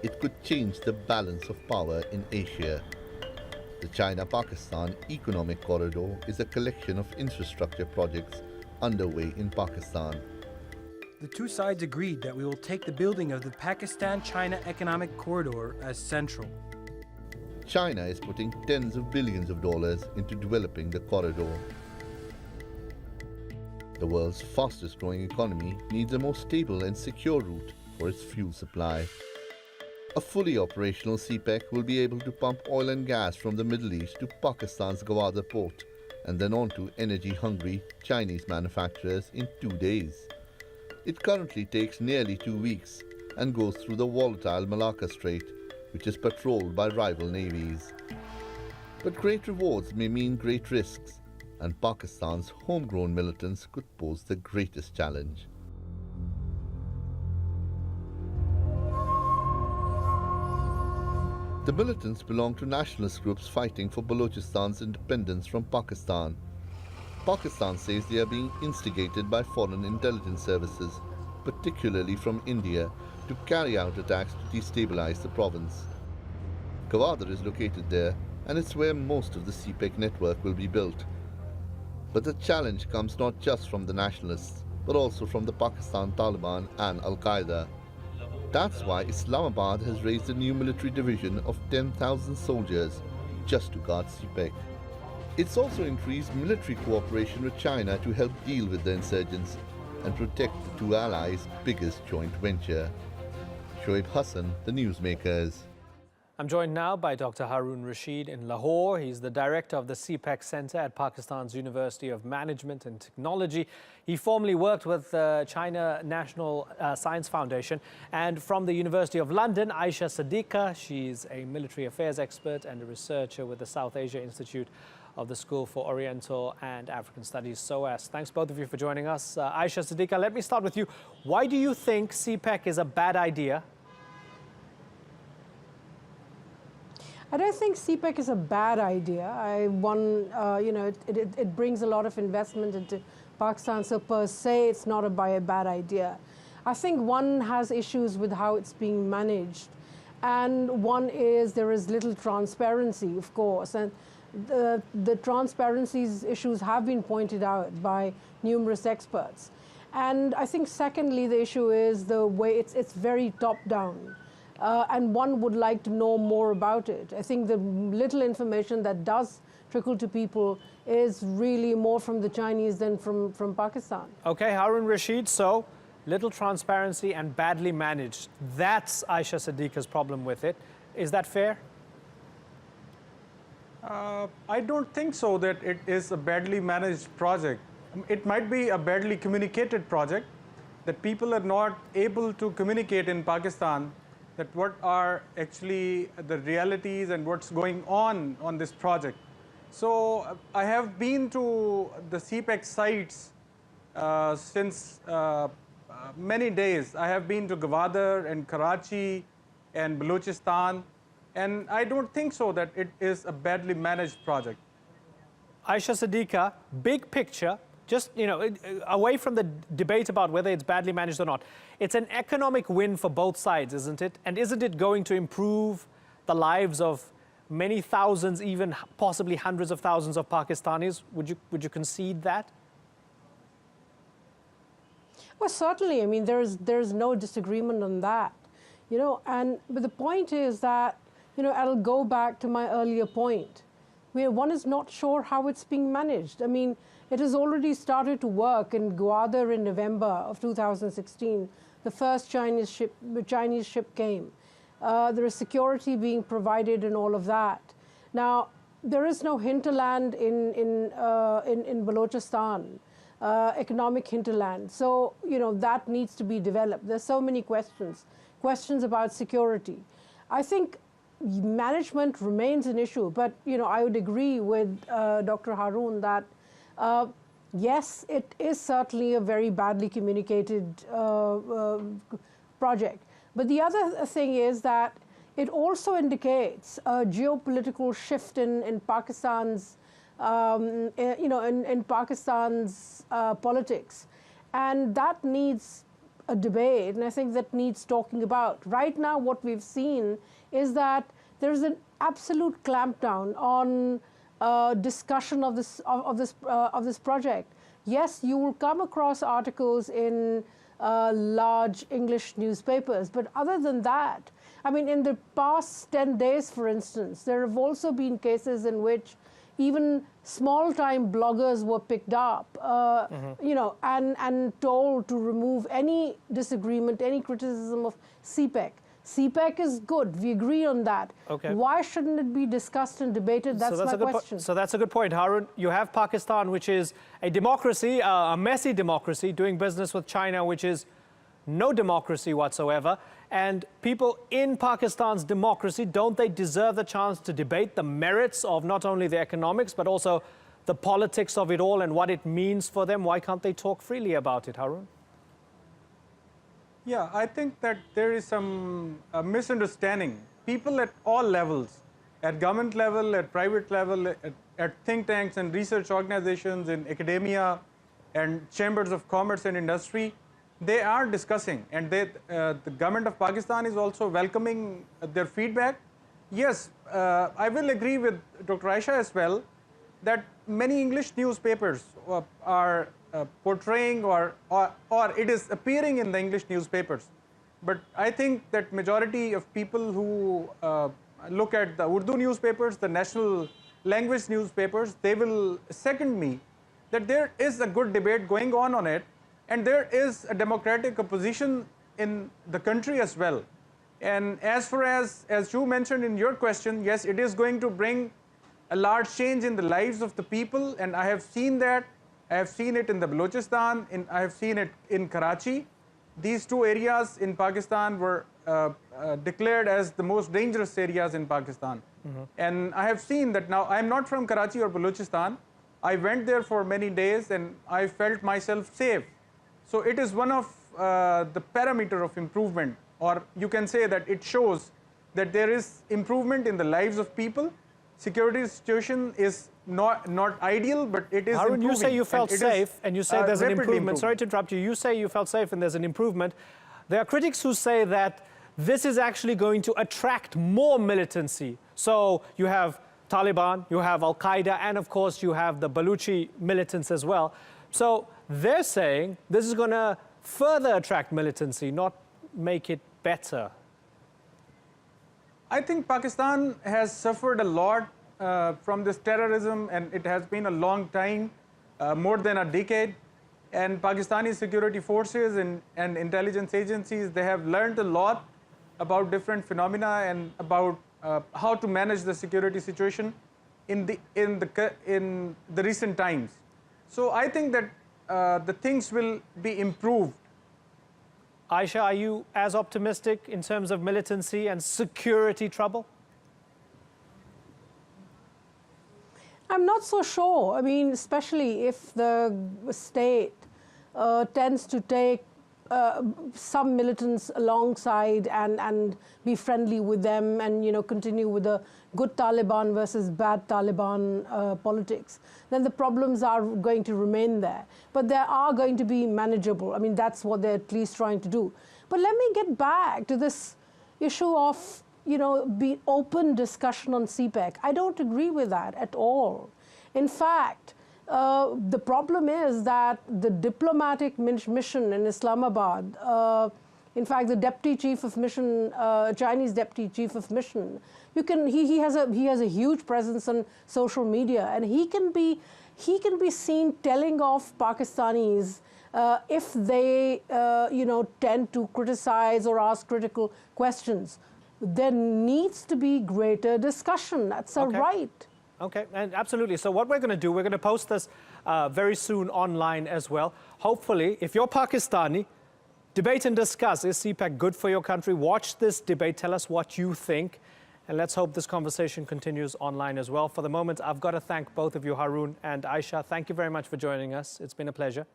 it could change the balance of power in Asia. The China-Pakistan Economic Corridor is a collection of infrastructure projects underway in Pakistan. The two sides agreed that we will take the building of the Pakistan-China Economic Corridor as central. China is putting tens of billions of dollars into developing the corridor. The world's fastest growing economy needs a more stable and secure route for its fuel supply. A fully operational CPEC will be able to pump oil and gas from the Middle East to Pakistan's Gwadar port and then on to energy-hungry Chinese manufacturers in 2 days. It currently takes nearly 2 weeks and goes through the volatile Malacca Strait, which is patrolled by rival navies. But great rewards may mean great risks, and Pakistan's homegrown militants could pose the greatest challenge. The militants belong to nationalist groups fighting for Balochistan's independence from Pakistan. Pakistan says they are being instigated by foreign intelligence services, particularly from India, to carry out attacks to destabilize the province. Gwadar is located there, and it's where most of the CPEC network will be built. But the challenge comes not just from the nationalists, but also from the Pakistan Taliban and Al-Qaeda. That's why Islamabad has raised a new military division of 10,000 soldiers just to guard CPEC. It's also increased military cooperation with China to help deal with the insurgents and protect the two allies' biggest joint venture. Shoaib Hassan, The Newsmakers. I'm joined now by Dr. Harun Rashid in Lahore. He's the director of the CPEC Center at Pakistan's University of Management and Technology. He formerly worked with the China National Science Foundation. And from the University of London, Aisha Siddiqa. She's a military affairs expert and a researcher with the South Asia Institute of the School for Oriental and African Studies, SOAS. Thanks both of you for joining us. Aisha Siddiqa, let me start with you. Why do you think CPEC is a bad idea? I don't think CPEC is a bad idea. It brings a lot of investment into Pakistan, so per se it's not a bad idea. I think one has issues with how it's being managed, and one is there is little transparency, of course, and the transparency issues have been pointed out by numerous experts. And I think secondly, the issue is the way it's very top-down. And one would like to know more about it. I think the little information that does trickle to people is really more from the Chinese than from Pakistan. Okay, Harun Rashid, so little transparency and badly managed. That's Aisha Siddiqa's problem with it. Is that fair? I don't think so that it is a badly managed project. It might be a badly communicated project, that people are not able to communicate in Pakistan that what are actually the realities and what's going on this project. So I have been to the CPEC sites since many days. I have been to Gwadar and Karachi and Balochistan, and I don't think so that it is a badly managed project. Aisha Siddiqa, big picture, just away from the debate about whether it's badly managed or not, it's an economic win for both sides, isn't it? And isn't it going to improve the lives of many thousands, even possibly hundreds of thousands of Pakistanis? Would you concede that? Well, certainly. I mean, there's no disagreement on that, but the point is that, I'll go back to my earlier point, where one is not sure how it's being managed. I mean, it has already started to work in Gwadar in November of 2016. The first Chinese ship came. There is security being provided and all of that. Now, there is no hinterland in Balochistan, economic hinterland. So, that needs to be developed. There's so many questions about security. I think management remains an issue, but, I would agree with Dr. Harun that yes, it is certainly a very badly communicated project. But the other thing is that it also indicates a geopolitical shift in Pakistan's, in Pakistan's politics, and that needs a debate, and I think that needs talking about. Right now, what we've seen is that there's an absolute clampdown on discussion of this project. Yes, you will come across articles in large English newspapers, but other than that, I mean, in the past 10 days, for instance, there have also been cases in which even small-time bloggers were picked up, you know, and told to remove any disagreement, any criticism of CPEC. CPEC is good. We agree on that. Okay. Why shouldn't it be discussed and debated? That's my question. So that's a good point, Harun. You have Pakistan, which is a democracy, a messy democracy, doing business with China, which is no democracy whatsoever. And people in Pakistan's democracy, don't they deserve the chance to debate the merits of not only the economics, but also the politics of it all and what it means for them? Why can't they talk freely about it, Harun? Yeah, I think that there is some misunderstanding. People at all levels, at government level, at private level, at think tanks and research organizations, in academia and chambers of commerce and industry, they are discussing, and the government of Pakistan is also welcoming their feedback. Yes, I will agree with Dr. Aisha as well that many English newspapers are portraying or it is appearing in the English newspapers. But I think that majority of people who look at the Urdu newspapers, the national language newspapers, they will second me that there is a good debate going on it, and there is a democratic opposition in the country as well. And as far as you mentioned in your question, yes, it is going to bring a large change in the lives of the people, and I have seen that. I have seen it in the Balochistan, I have seen it in Karachi. These two areas in Pakistan were declared as the most dangerous areas in Pakistan. And I have seen that now. I am not from Karachi or Balochistan. I went there for many days and I felt myself safe. So it is one of the parameter of improvement, or you can say that it shows that there is improvement in the lives of people. Security situation is not ideal, but it is Harun, improving. you say you felt safe, and you say there's an improvement. Sorry to interrupt you. You say you felt safe and there's an improvement. There are critics who say that this is actually going to attract more militancy. So you have Taliban, you have Al-Qaeda, and of course you have the Baluchi militants as well. So they're saying this is going to further attract militancy, not make it better. I think Pakistan has suffered a lot from this terrorism, and it has been a long time, more than a decade. And Pakistani security forces and intelligence agencies, they have learned a lot about different phenomena and about how to manage the security situation in the recent times. So I think that the things will be improved. Aisha, are you as optimistic in terms of militancy and security trouble? I'm not so sure. I mean, especially if the state tends to take some militants alongside and be friendly with them, and continue with the good Taliban versus bad Taliban politics, then the problems are going to remain there. But they are going to be manageable. I mean, that's what they're at least trying to do. But let me get back to this issue of be open discussion on CPEC. I don't agree with that at all. In fact, the problem is that the diplomatic mission in Islamabad, in fact, the deputy chief of mission, Chinese deputy chief of mission, he has a huge presence on social media, and he can be seen telling off Pakistanis if they tend to criticize or ask critical questions. There needs to be greater discussion. That's a right. Okay, and absolutely. So what we're going to do, we're going to post this very soon online as well. Hopefully, if you're Pakistani, debate and discuss. Is CPEC good for your country? Watch this debate. Tell us what you think. And let's hope this conversation continues online as well. For the moment, I've got to thank both of you, Harun and Aisha. Thank you very much for joining us. It's been a pleasure.